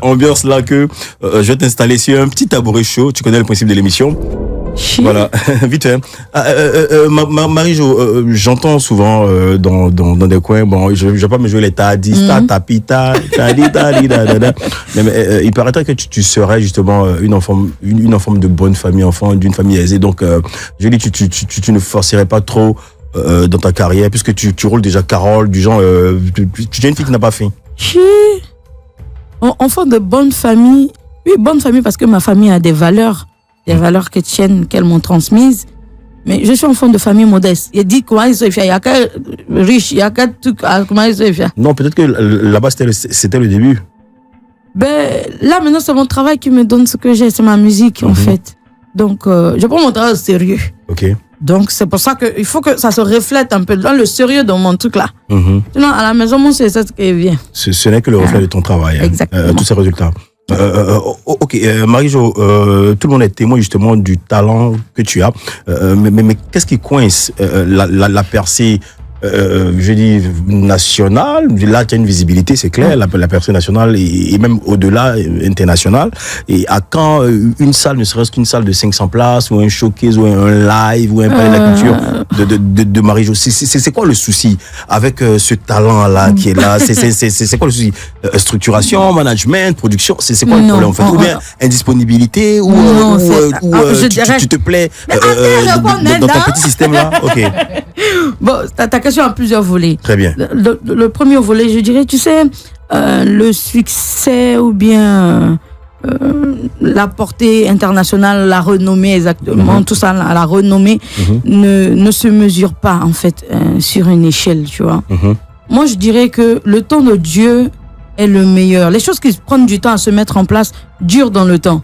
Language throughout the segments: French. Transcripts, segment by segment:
Ambiance là que je vais t'installer sur un petit tabouret chaud. Tu connais le principe de l'émission. Voilà, vite fait. Marie-Jo, j'entends souvent dans des coins, bon, je vais pas me jouer les tadis, tapita, mais il paraîtrait que tu serais justement une enfant de bonne famille, enfant d'une famille aisée. Donc, je dis, tu ne forcerais pas trop dans ta carrière, puisque tu roules déjà Carole, du genre, tu es une fille qui n'a pas faim. Enfant de bonne famille, oui, bonne famille parce que ma famille a des valeurs chrétiennes qu'elles m'ont transmises. Mais je suis enfant de famille modeste. Il dit comment ils sont fiers. Il y a qu'un riche, il y a qu'un truc. Comment ils sont fiers. Non, peut-être que là-bas c'était le début. Ben, là maintenant c'est mon travail qui me donne ce que j'ai, c'est ma musique en fait. Donc je prends mon travail au sérieux. Ok. Donc c'est pour ça qu'il faut que ça se reflète un peu dans le sérieux dans mon truc là. Sinon à la maison, moi c'est ça qui vient. Ce n'est que le reflet de ton travail. Exactement. Tous ces résultats. Ok, Marie-Jo, tout le monde est témoin justement du talent que tu as. Mais qu'est-ce qui coince la percée, je dis nationale? Là, tu as une visibilité, c'est clair, la percée nationale et même au-delà, internationale. Et à quand une salle, ne serait-ce qu'une salle de 500 places, ou un showcase, ou un live, ou un palais de la culture de Marie-Jo? C'est quoi le souci avec ce talent-là qui est là? C'est quoi le souci? Structuration, management, production, c'est quoi le problème en fait? Ou bien indisponibilité, ou tu te plais dans ton petit système-là? Ok. Bon, ta question a plusieurs volets. Très bien. Le premier volet, je dirais, tu sais, le succès ou bien la portée internationale, la renommée exactement, tout ça, la renommée ne se mesure pas en fait sur une échelle, tu vois. Moi, je dirais que le temps de Dieu est le meilleur. Les choses qui prennent du temps à se mettre en place durent dans le temps.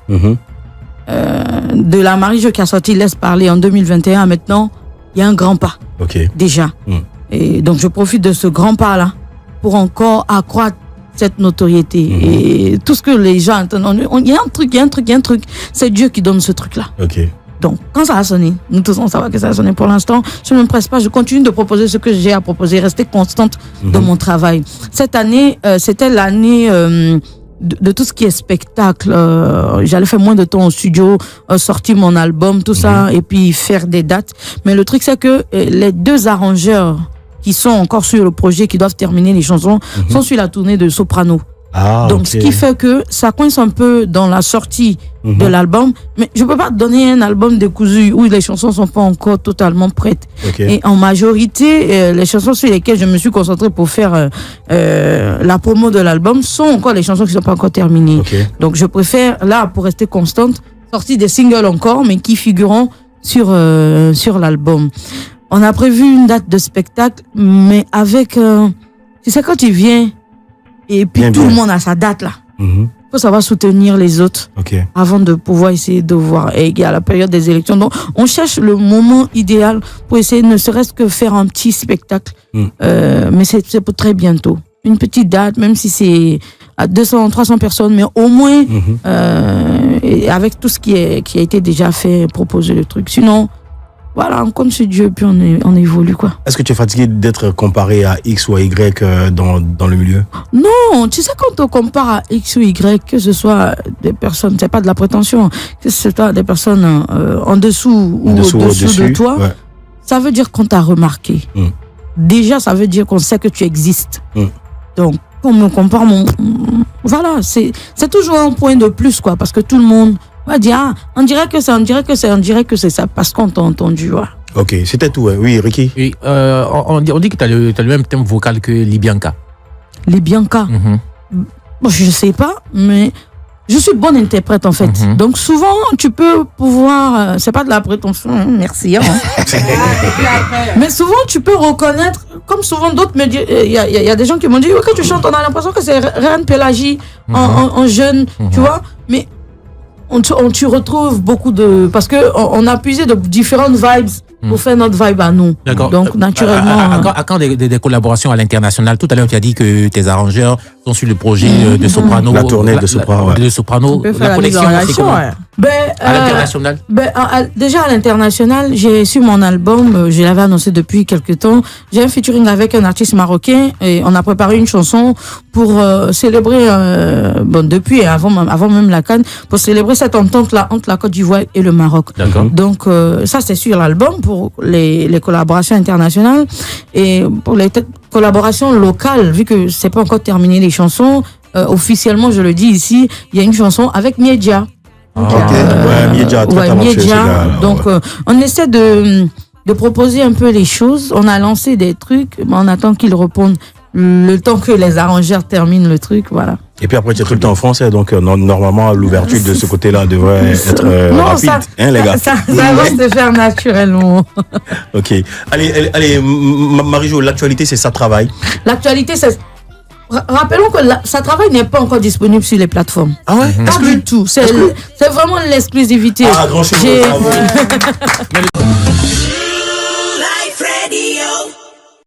De la Marie-Jo qui a sorti Laisse parler en 2021 à maintenant, il y a un grand pas. Déjà. Et donc, je profite de ce grand pas-là pour encore accroître cette notoriété. Et tout ce que les gens entendent, il y a un truc. C'est Dieu qui donne ce truc-là. Donc, quand ça a sonné, nous tous on sait que ça a sonné pour l'instant, je ne me presse pas, je continue de proposer ce que j'ai à proposer, rester constante dans mon travail. Cette année, c'était l'année de tout ce qui est spectacle. J'allais faire moins de temps au studio, sortir mon album, tout ça, et puis faire des dates. Mais le truc, c'est que les deux arrangeurs qui sont encore sur le projet, qui doivent terminer les chansons, sont sur la tournée de Soprano. Donc, ce qui fait que ça coince un peu dans la sortie de l'album. Mais je peux pas te donner un album décousu où les chansons sont pas encore totalement prêtes. Et en majorité, les chansons sur lesquelles je me suis concentrée pour faire la promo de l'album sont encore les chansons qui sont pas encore terminées. Donc, je préfère, là, pour rester constante, sortir des singles encore, mais qui figureront sur l'album. On a prévu une date de spectacle, mais avec... tu sais, quand tu viens... Et puis tout le monde a sa date là. Il faut savoir soutenir les autres avant de pouvoir essayer de voir. Et il y a la période des élections. Donc on cherche le moment idéal pour essayer ne serait-ce que faire un petit spectacle. Mais c'est pour très bientôt. Une petite date, même si c'est à 200, 300 personnes, mais au moins et avec tout ce qui a été déjà fait, proposer le truc. Sinon, voilà, on compte sur Dieu, puis on évolue, quoi. Est-ce que tu es fatigué d'être comparé à X ou à Y dans le milieu? Non, tu sais, quand on compare à X ou Y, que ce soit des personnes, c'est pas de la prétention, que ce soit des personnes en dessous ou au-dessous de toi, ça veut dire qu'on t'a remarqué. Déjà, ça veut dire qu'on sait que tu existes. Donc, quand on me compare, voilà, c'est toujours un point de plus, quoi, parce que tout le monde va dire, on dirait que c'est ça, parce qu'on t'a entendu, ouais. Ok, c'était tout, oui, Ricky. Oui, on dit que t'as le même thème vocal que Libyanka. Libyanka? Bon, je sais pas, mais je suis bonne interprète, en fait. Donc, souvent, tu peux pouvoir, c'est pas de la prétention, merci, mais souvent, tu peux reconnaître, comme souvent d'autres me disent, il y a des gens qui m'ont dit, quand tu chantes, on a l'impression que c'est Reine Pélagie en jeune, tu vois, mais tu retrouves beaucoup de... Parce qu'on a puisé de différentes vibes pour faire notre vibe à nous. D'accord. Donc, naturellement... À quand des collaborations à l'international? Tout à l'heure, tu as dit que tes arrangeurs sont sur le projet de Soprano. La tournée de Soprano. De Soprano. La collection, c'est comment? À l'international? Déjà à l'international, j'ai sur mon album, je l'avais annoncé depuis quelques temps, j'ai un featuring avec un artiste marocain et on a préparé une chanson pour célébrer, depuis avant même la CAN, pour célébrer cette entente-là entre la Côte d'Ivoire et le Maroc. D'accord. Donc ça c'est sur l'album pour les collaborations internationales et pour les collaborations locales, vu que c'est pas encore terminé les chansons, officiellement je le dis ici, il y a une chanson avec Miedia. Miedia, donc on essaie de proposer un peu les choses. On a lancé des trucs, mais on attend qu'ils répondent le temps que les arrangeurs terminent le truc, voilà. Et puis après, tu es tout le temps en français, donc normalement, l'ouverture de ce côté-là devrait être rapide, les gars. Ça va se faire naturellement. Ok. Allez, Marie-Jo, l'actualité, c'est ça travail. L'actualité, c'est... Rappelons que sa travail n'est pas encore disponible sur les plateformes. Ah ouais? Pas du tout. C'est vraiment l'exclusivité. Ah, grand chose.